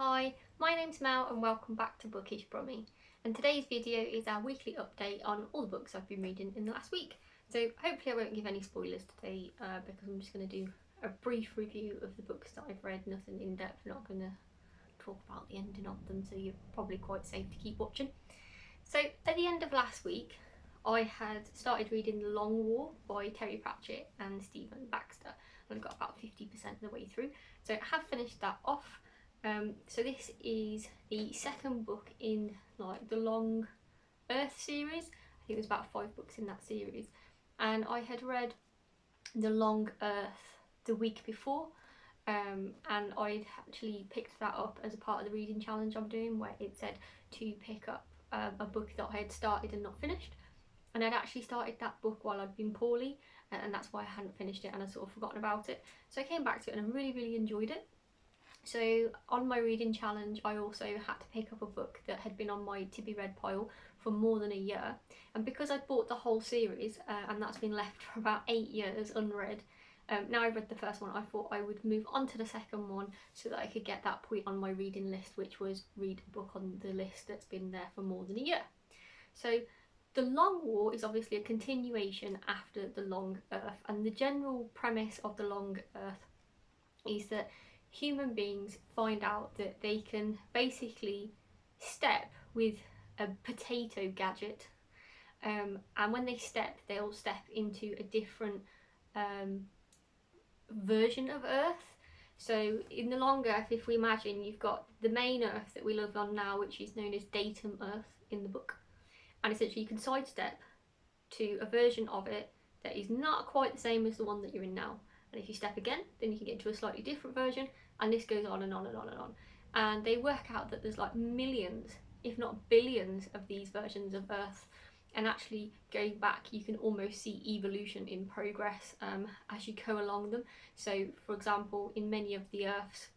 Hi, my name's Mel and welcome back to Bookish Brummy, and today's video is our weekly update on all the books I've been reading in the last week. So hopefully I won't give any spoilers today because I'm just going to do a brief review of the books that I've read, nothing in depth, not going to talk about the ending of them, so you're probably quite safe to keep watching. So at the end of last week I had started reading The Long War by Terry Pratchett and Stephen Baxter, and I've got about 50% of the way through, so I have finished that off. So this is the second book in like the Long Earth series. I think there's about 5 books in that series, and I had read The Long Earth the week before, and I'd actually picked that up as a part of the reading challenge I'm doing, where it said to pick up a book that I had started and not finished, and I'd actually started that book while I'd been poorly, and that's why I hadn't finished it and I'd sort of forgotten about it. So I came back to it and I really enjoyed it. So on my reading challenge I also had to pick up a book that had been on my to be read pile for more than a year, and because I'd bought the whole series and that's been left for about 8 years unread, now I've read the first one, I thought I would move on to the second one so that I could get that point on my reading list, which was read a book on the list that's been there for more than a year. So The Long War is obviously a continuation after The Long Earth, and the general premise of The Long Earth is that human beings find out that they can basically step with a potato gadget, and when they step, they'll step into a different version of Earth. So in the Long Earth, if we imagine, you've got the main Earth that we live on now, which is known as Datum Earth in the book, and essentially you can sidestep to a version of it that is not quite the same as the one that you're in now. And if you step again, then you can get into a slightly different version, and this goes on and on and on and on. And they work out that there's like millions, if not billions, of these versions of Earth. And actually going back, you can almost see evolution in progress as you go along them. So for example, in many of the Earths,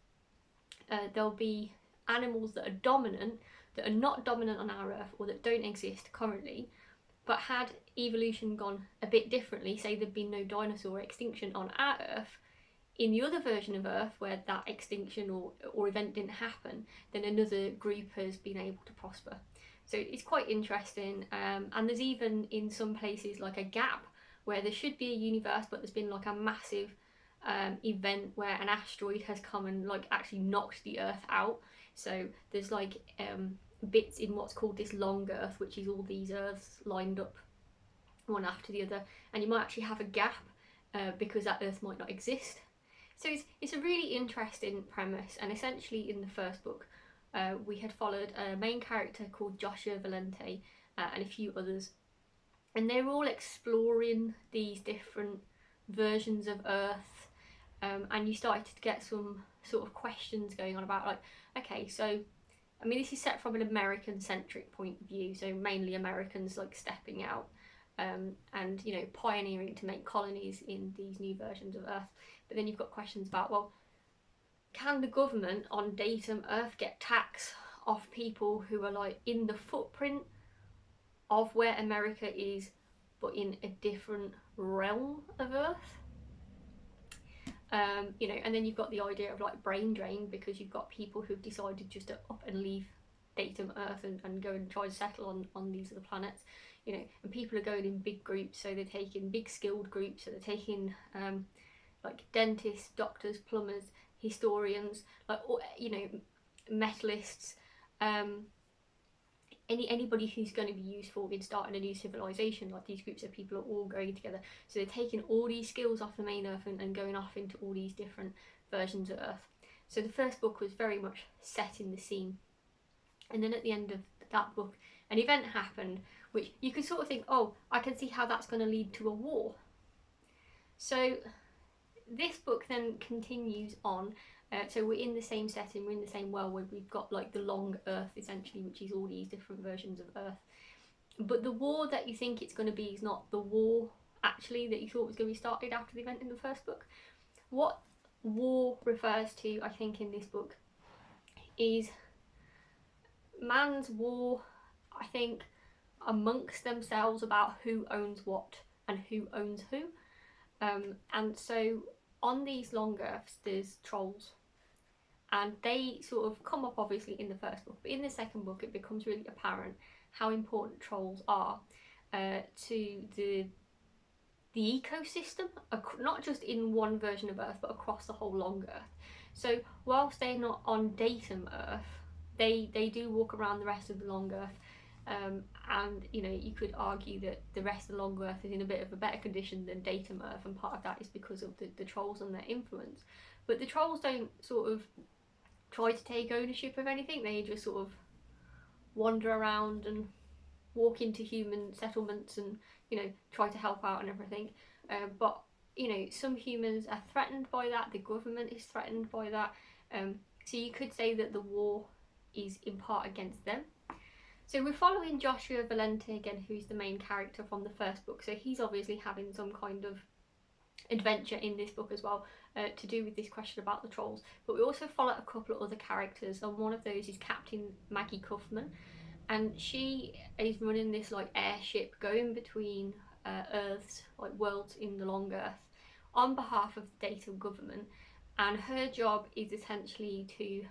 there'll be animals that are dominant, that are not dominant on our Earth, or that don't exist currently, but had evolution gone a bit differently, say there'd been no dinosaur extinction on our Earth, in the other version of Earth where that extinction or event didn't happen, then another group has been able to prosper. So it's quite interesting, and there's even in some places like a gap where there should be a universe, but there's been like a massive event where an asteroid has come and like actually knocked the Earth out. So there's like bits in what's called this long Earth, which is all these Earths lined up one after the other, and you might actually have a gap because that Earth might not exist. So it's a really interesting premise, and essentially in the first book we had followed a main character called Joshua Valente and a few others, and they were all exploring these different versions of Earth, and you started to get some sort of questions going on about like, okay, so I mean, this is set from an American-centric point of view, so mainly Americans like stepping out and, you know, pioneering to make colonies in these new versions of Earth. But then you've got questions about, well, can the government on Datum Earth get tax off people who are like in the footprint of where America is, but in a different realm of Earth? You know, and then you've got the idea of like brain drain, because you've got people who've decided just to up and leave Datum Earth and go and try to settle on these other planets, you know, and people are going in big groups, so they're taking big skilled groups, so they're taking like dentists, doctors, plumbers, historians, like, you know, metalists, anybody who's going to be useful in starting a new civilization. Like, these groups of people are all going together, so they're taking all these skills off the main Earth and going off into all these different versions of Earth. So the first book was very much set in the scene, and then at the end of that book an event happened which you could sort of think, oh, I can see how that's going to lead to a war. So this book then continues on. So we're in the same setting, we're in the same world, where we've got like the long Earth essentially, which is all these different versions of Earth. But the war that you think it's going to be is not the war actually that you thought was going to be started after the event in the first book. What war refers to, I think, in this book is man's war, I think, amongst themselves about who owns what and who owns who. And so on these long Earths there's trolls, and they sort of come up obviously in the first book, but in the second book it becomes really apparent how important trolls are to the ecosystem, not just in one version of Earth but across the whole long Earth. So whilst they're not on Datum Earth, they do walk around the rest of the long Earth, and you know, you could argue that the rest of the long Earth is in a bit of a better condition than Datum Earth, and part of that is because of the trolls and their influence. But the trolls don't sort of try to take ownership of anything, they just sort of wander around and walk into human settlements and, you know, try to help out and everything. But you know, some humans are threatened by that, the government is threatened by that, so you could say that the war is in part against them. So we're following Joshua Valente again, who's the main character from the first book, so he's obviously having some kind of adventure in this book as well, to do with this question about the trolls. But we also follow a couple of other characters, and one of those is Captain Maggie Cuffman, and she is running this like airship going between Earths, like worlds in the long Earth, on behalf of the Datum government, and her job is essentially to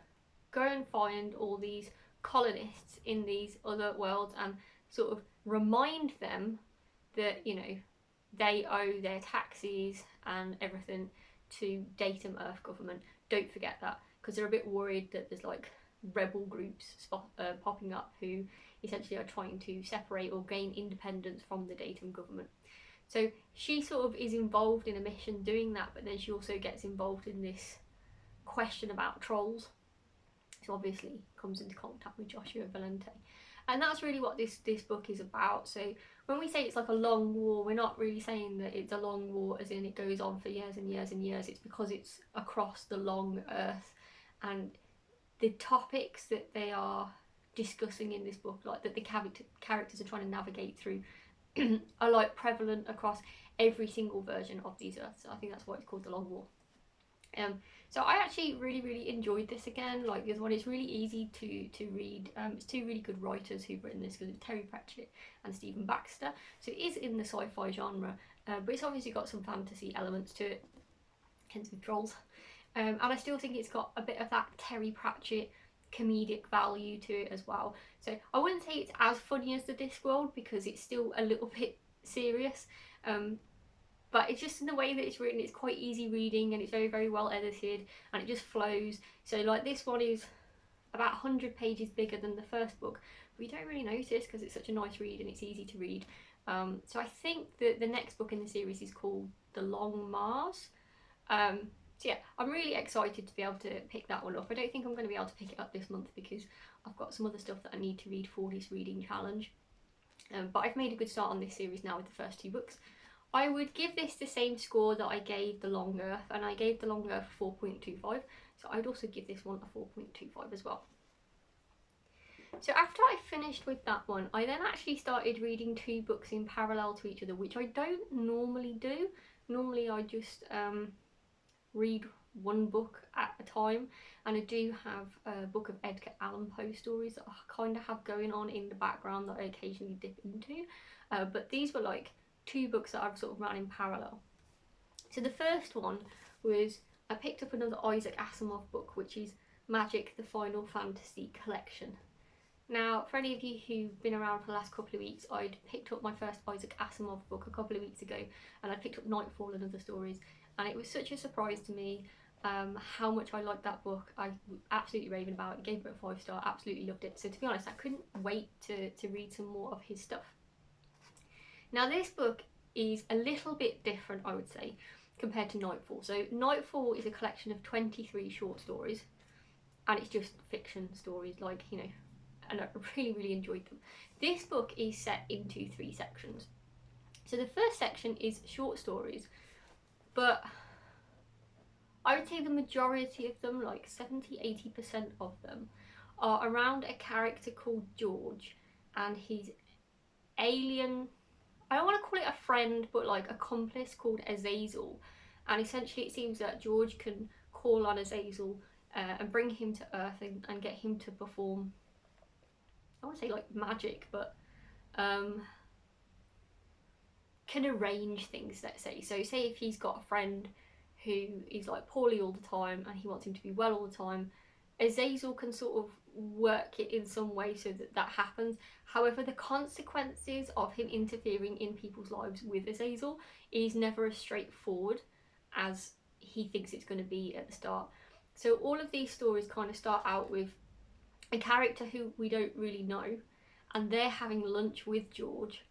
go and find all these colonists in these other worlds and sort of remind them that, you know, they owe their taxes and everything to Datum Earth government. Don't forget that, because they're a bit worried that there's like rebel groups popping up who essentially are trying to separate or gain independence from the Datum government. So she sort of is involved in a mission doing that, but then she also gets involved in this question about trolls. So obviously comes into contact with Joshua Valente. And that's really what this book is about. So when we say it's like a long war, we're not really saying that it's a long war as in it goes on for years and years and years. It's because it's across the long Earth, and the topics that they are discussing in this book, like that the characters are trying to navigate through, are like prevalent across every single version of these Earths. So I think that's why it's called the Long War. So I actually really enjoyed this again. Like this one, it's really easy to read. It's two really good writers who've written this, because it's Terry Pratchett and Stephen Baxter. So it is in the sci-fi genre, but it's obviously got some fantasy elements to it, hence with trolls. And I still think it's got a bit of that Terry Pratchett comedic value to it as well. So I wouldn't say it's as funny as the Discworld, because it's still a little bit serious. But it's just in the way that it's written, it's quite easy reading, and it's very well edited, and it just flows. So like this one is about 100 pages bigger than the first book, but you don't really notice because it's such a nice read and it's easy to read. So I think that the next book in the series is called The Long Mars. So yeah, I'm really excited to be able to pick that one up. I don't think I'm going to be able to pick it up this month because I've got some other stuff that I need to read for this reading challenge. But I've made a good start on this series now with the first two books. I would give this the same score that I gave The Long Earth, and I gave The Long Earth 4.25, so I'd also give this one a 4.25 as well. So after I finished with that one, I then actually started reading two books in parallel to each other, which I don't normally do. Normally I just read one book at a time, and I do have a book of Edgar Allan Poe stories that I kind of have going on in the background that I occasionally dip into, but these were like two books that I've sort of ran in parallel. So the first one was, I picked up another Isaac Asimov book, which is Magic: The Final Fantasy Collection. Now, for any of you who've been around for the last couple of weeks, I'd picked up my first Isaac Asimov book a couple of weeks ago, and I picked up Nightfall and Other Stories, and it was such a surprise to me how much I liked that book. I was absolutely raving about it, gave it a 5-star, absolutely loved it. So to be honest, I couldn't wait to read some more of his stuff. Now this book is a little bit different, I would say, compared to Nightfall. So Nightfall is a collection of 23 short stories, and it's just fiction stories, like, you know, and I really enjoyed them. This book is set into 3 sections. So the first section is short stories, but I would say the majority of them, like 70–80% of them, are around a character called George and his alien, I don't want to call it a friend, but like accomplice called Azazel. And essentially it seems that George can call on Azazel and bring him to Earth and get him to perform, I want to say like magic, but can arrange things, let's say. So say if he's got a friend who is like poorly all the time and he wants him to be well all the time, Azazel can sort of work it in some way so that that happens. However, the consequences of him interfering in people's lives with Azazel is never as straightforward as he thinks it's going to be at the start. So all of these stories kind of start out with a character who we don't really know, and they're having lunch with George.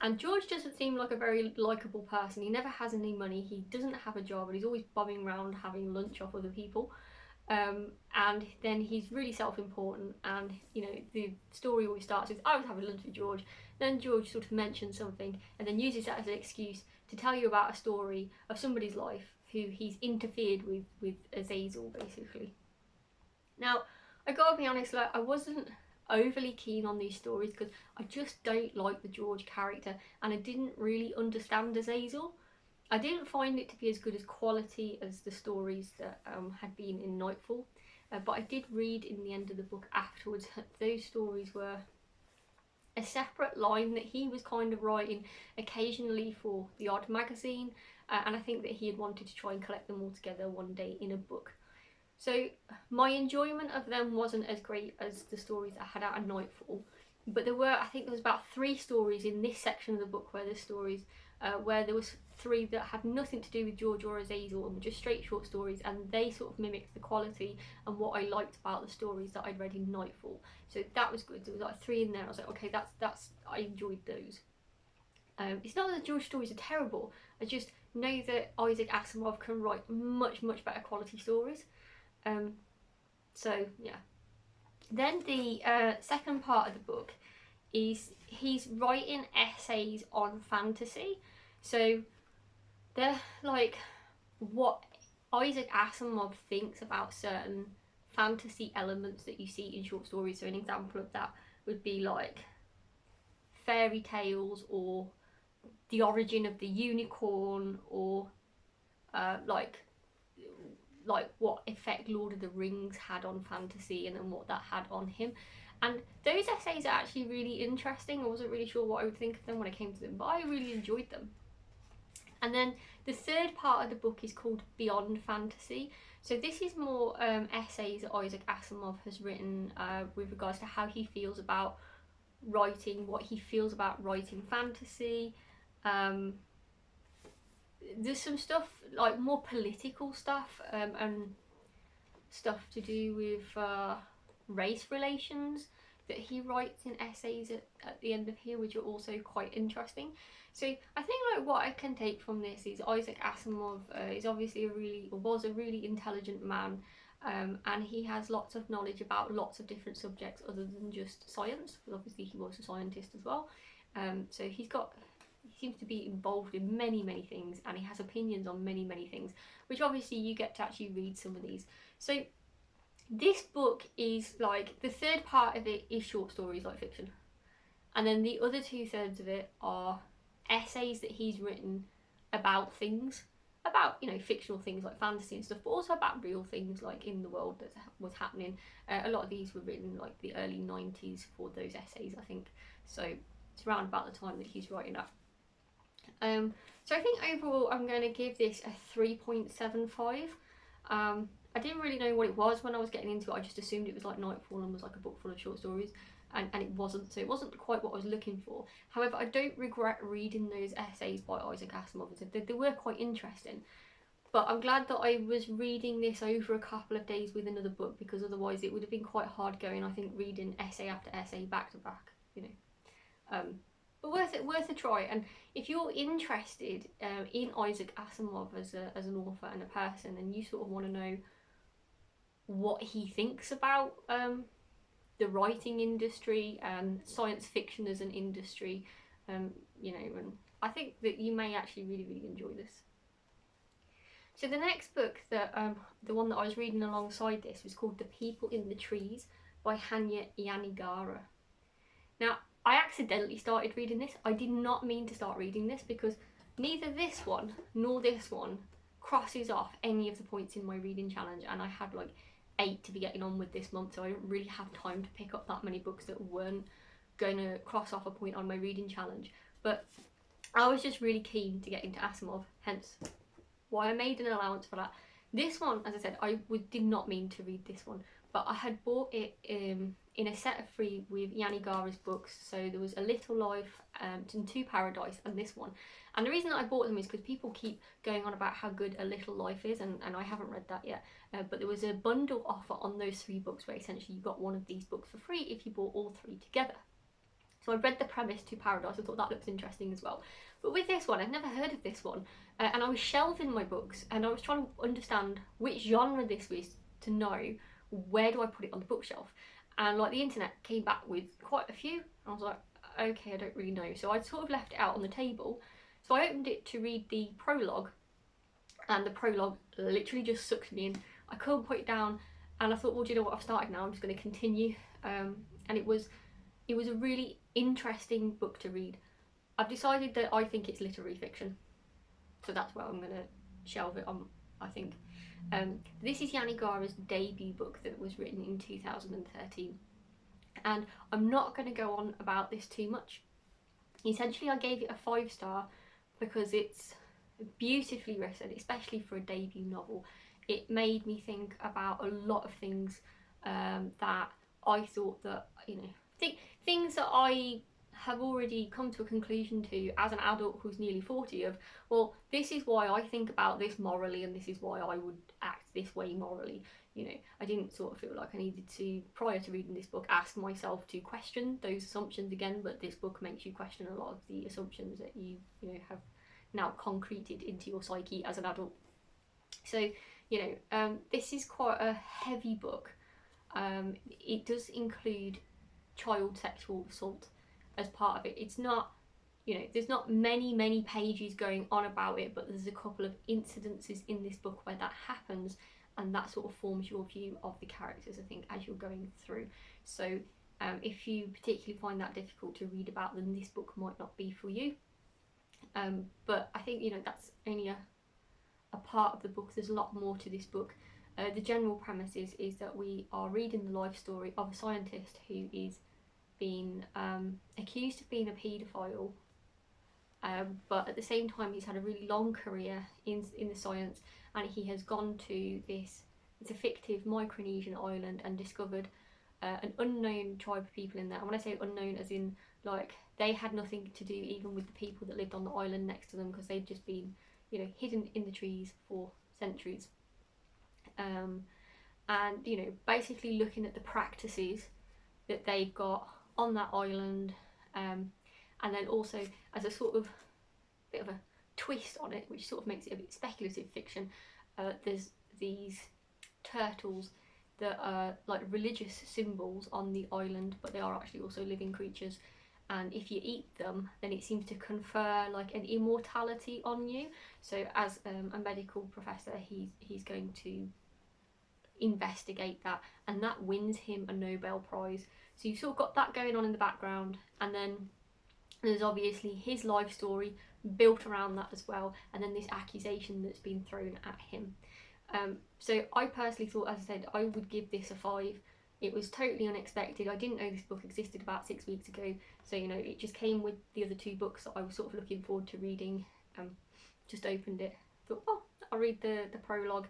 And George doesn't seem like a very likeable person. He never has any money, he doesn't have a job, and he's always bumming around having lunch off other people. And then he's really self-important, and you know, the story always starts with, I was having lunch with George, then George sort of mentions something and then uses that as an excuse to tell you about a story of somebody's life who he's interfered with Azazel, basically. Now, I gotta be honest, like, I wasn't overly keen on these stories because I just don't like the George character, and I didn't really understand Azazel. I didn't find it to be as good as quality as the stories that had been in Nightfall, but I did read in the end of the book afterwards that those stories were a separate line that he was kind of writing occasionally for the Odd magazine, and I think that he had wanted to try and collect them all together one day in a book. So my enjoyment of them wasn't as great as the stories I had out of Nightfall, but I think there was about 3 stories in this section of the book where where there was 3 that had nothing to do with George or Azazel and were just straight short stories, and they sort of mimicked the quality and what I liked about the stories that I'd read in Nightfall. So that was good. There was like 3 in there. I was like, okay, that's I enjoyed those. It's not that the George stories are terrible. I just know that Isaac Asimov can write much better quality stories. So yeah. Then the second part of the book is he's writing essays on fantasy. So they're like what Isaac Asimov thinks about certain fantasy elements that you see in short stories. So an example of that would be like fairy tales, or the origin of the unicorn, or like what effect Lord of the Rings had on fantasy and then what that had on him. And those essays are actually really interesting. I wasn't really sure what I would think of them when I came to them, but I really enjoyed them. And then the third part of the book is called Beyond Fantasy. So this is more essays that Isaac Asimov has written with regards to how he feels about writing, what he feels about writing fantasy. There's some stuff, like more political stuff, and stuff to do with race relations that he writes in essays at the end of here, which are also quite interesting. So I think like what I can take from this is Isaac Asimov is obviously was a really intelligent man, and he has lots of knowledge about lots of different subjects other than just science, because obviously he was a scientist as well. So he seems to be involved in many things, and he has opinions on many things, which obviously you get to actually read some of these. So this book is like, the third part of it is short stories like fiction, and then the other 2/3 of it are essays that he's written about things, about, you know, fictional things like fantasy and stuff, but also about real things like in the world that was happening. A lot of these were written like the early 90s for those essays, I think, so it's around about the time that he's writing that. So I think overall I'm going to give this a 3.75. I didn't really know what it was when I was getting into it. I just assumed it was like Nightfall and was like a book full of short stories, and it wasn't, so it wasn't quite what I was looking for. However, I don't regret reading those essays by Isaac Asimov. They were quite interesting, but I'm glad that I was reading this over a couple of days with another book, because otherwise it would have been quite hard going, I think, reading essay after essay back to back, you know. But worth a try. And if you're interested in Isaac Asimov as an author and a person, and you sort of want to know what he thinks about the writing industry and science fiction as an industry, you know, and I think that you may actually really enjoy this. So the next book, that the one that I was reading alongside this, was called The People in the Trees by Hanya Yanagihara. Now, I accidentally started reading this. I did not mean to start reading this, because neither this one nor this one crosses off any of the points in my reading challenge, and I had like 8 to be getting on with this month, so I didn't really have time to pick up that many books that weren't going to cross off a point on my reading challenge. But I was just really keen to get into Asimov, hence why I made an allowance for that. This one, as I said, did not mean to read this one, but I had bought it in a set of 3 with Yanagihara's books. So there was A Little Life and Two Paradise and this one. And the reason that I bought them is because people keep going on about how good A Little Life is, and I haven't read that yet. But there was a bundle offer on those 3 books where essentially you got one of these books for free if you bought all 3 together. So I read the premise to Paradise. I thought that looks interesting as well. But with this one, I'd never heard of this one. And I was shelving my books and I was trying to understand which genre this was to know where do I put it on the bookshelf. And like the internet came back with quite a few. I was like, okay, I don't really know. So I sort of left it out on the table. So I opened it to read the prologue, and the prologue literally just sucked me in. I couldn't put it down, and I thought, well, do you know what, I've started now, I'm just going to continue. And it was a really interesting book to read. I've decided that I think it's literary fiction, so that's where I'm going to shelve it on, I think. This is Yanagihara's debut book that was written in 2013, and I'm not going to go on about this too much. Essentially, I gave it a 5-star because it's beautifully written, especially for a debut novel. It made me think about a lot of things that I thought that, you know, things that I have already come to a conclusion to as an adult who's nearly 40 of, well, this is why I think about this morally and this is why I would act this way morally. You know, I didn't sort of feel like I needed to, prior to reading this book, ask myself to question those assumptions again, but this book makes you question a lot of the assumptions that you know, have now concreted into your psyche as an adult. So, you know, this is quite a heavy book. It does include child sexual assault as part of it. It's not, you know, there's not many pages going on about it, but there's a couple of incidences in this book where that happens, and that sort of forms your view of the characters, I think, as you're going through. So if you particularly find that difficult to read about, then this book might not be for you. But I think, you know, that's only a part of the book. There's a lot more to this book. The general premise is that we are reading the life story of a scientist who is being accused of being a paedophile, but at the same time he's had a really long career in the science, and he has gone to it's a fictive Micronesian island and discovered an unknown tribe of people in there. And when I say unknown, as in like they had nothing to do even with the people that lived on the island next to them, because they'd just been, you know, hidden in the trees for centuries. And, you know, basically looking at the practices that they've got on that island, and then also as a sort of bit of a twist on it, which sort of makes it a bit speculative fiction, there's these turtles that are like religious symbols on the island, but they are actually also living creatures, and if you eat them then it seems to confer like an immortality on you. So as a medical professor, he's going to investigate that, and that wins him a Nobel Prize. So you've sort of got that going on in the background, and then there's obviously his life story built around that as well, and then this accusation that's been thrown at him. So I personally thought, as I said, I would give this a 5. It was totally unexpected. I didn't know this book existed about 6 weeks ago, so, you know, it just came with the other 2 books that I was sort of looking forward to reading. Just opened it, thought, oh, I'll read the prologue,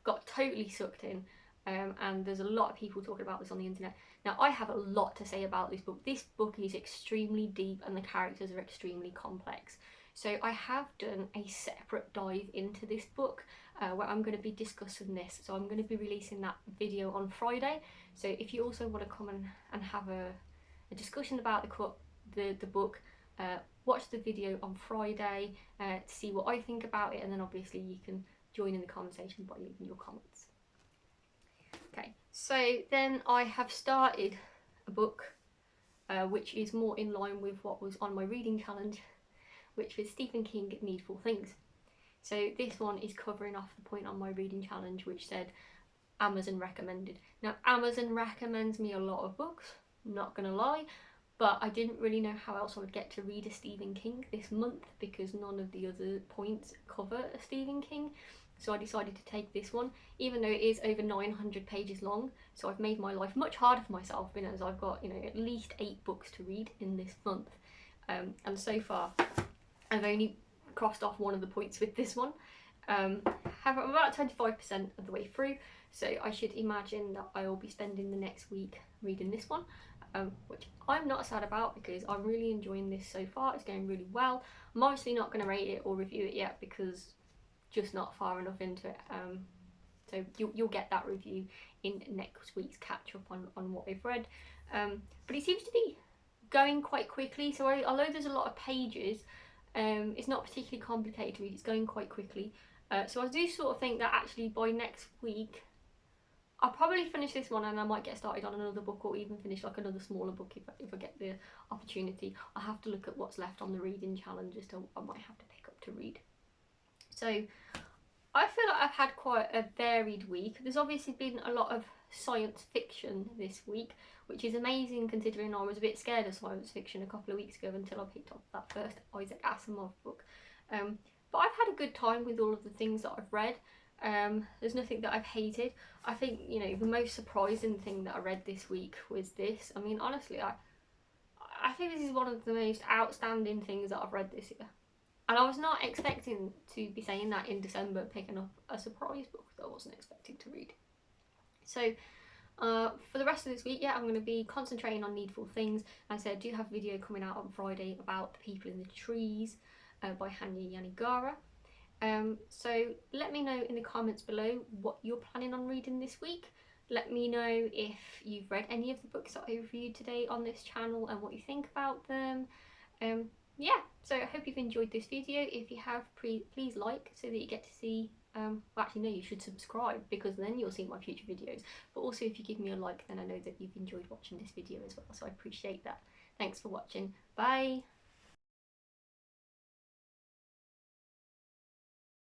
got totally sucked in. And there's a lot of people talking about this on the internet. Now, I have a lot to say about this book. This book is extremely deep and the characters are extremely complex. So I have done a separate dive into this book where I'm going to be discussing this. So I'm going to be releasing that video on Friday. So if you also want to come and have a discussion about the book, watch the video on Friday to see what I think about it, and then obviously you can join in the conversation by leaving your comments. Okay, so then I have started a book which is more in line with what was on my reading challenge, which was Stephen King, Needful Things. So this one is covering off the point on my reading challenge which said Amazon recommended. Now, Amazon recommends me a lot of books, not gonna lie, but I didn't really know how else I would get to read a Stephen King this month because none of the other points cover a Stephen King. So I decided to take this one, even though it is over 900 pages long. So I've made my life much harder for myself, being as I've got, you know, at least 8 books to read in this month. And so far, I've only crossed off one of the points with this one. However, I'm about 25% of the way through, so I should imagine that I will be spending the next week reading this one, which I'm not sad about because I'm really enjoying this so far. It's going really well. I'm obviously not going to rate it or review it yet because just not far enough into it. So you'll get that review in next week's catch up on what I've read. But it seems to be going quite quickly, so although there's a lot of pages, it's not particularly complicated to read. It's going quite quickly. So I do sort of think that actually by next week I'll probably finish this one and I might get started on another book, or even finish like another smaller book if I get the opportunity. I'll have to look at what's left on the reading challenge as to I might have to pick up to read. So I feel like I've had quite a varied week. There's obviously been a lot of science fiction this week, which is amazing considering I was a bit scared of science fiction a couple of weeks ago until I picked up that first Isaac Asimov book. But I've had a good time with all of the things that I've read. There's nothing that I've hated. I think, you know, the most surprising thing that I read this week was this. I mean, honestly, I think this is one of the most outstanding things that I've read this year. And I was not expecting to be saying that in December, picking up a surprise book that I wasn't expecting to read. So for the rest of this week, yeah, I'm going to be concentrating on Needful Things. As I said, I do have a video coming out on Friday about The People in the Trees by Hanya Yanagihara. So let me know in the comments below what you're planning on reading this week. Let me know if you've read any of the books that I reviewed today on this channel and what you think about them. Yeah, so I hope you've enjoyed this video. If you have, please like so that you get to see, well actually no, you should subscribe because then you'll see my future videos. But also if you give me a like, then I know that you've enjoyed watching this video as well, so I appreciate that. Thanks for watching. Bye!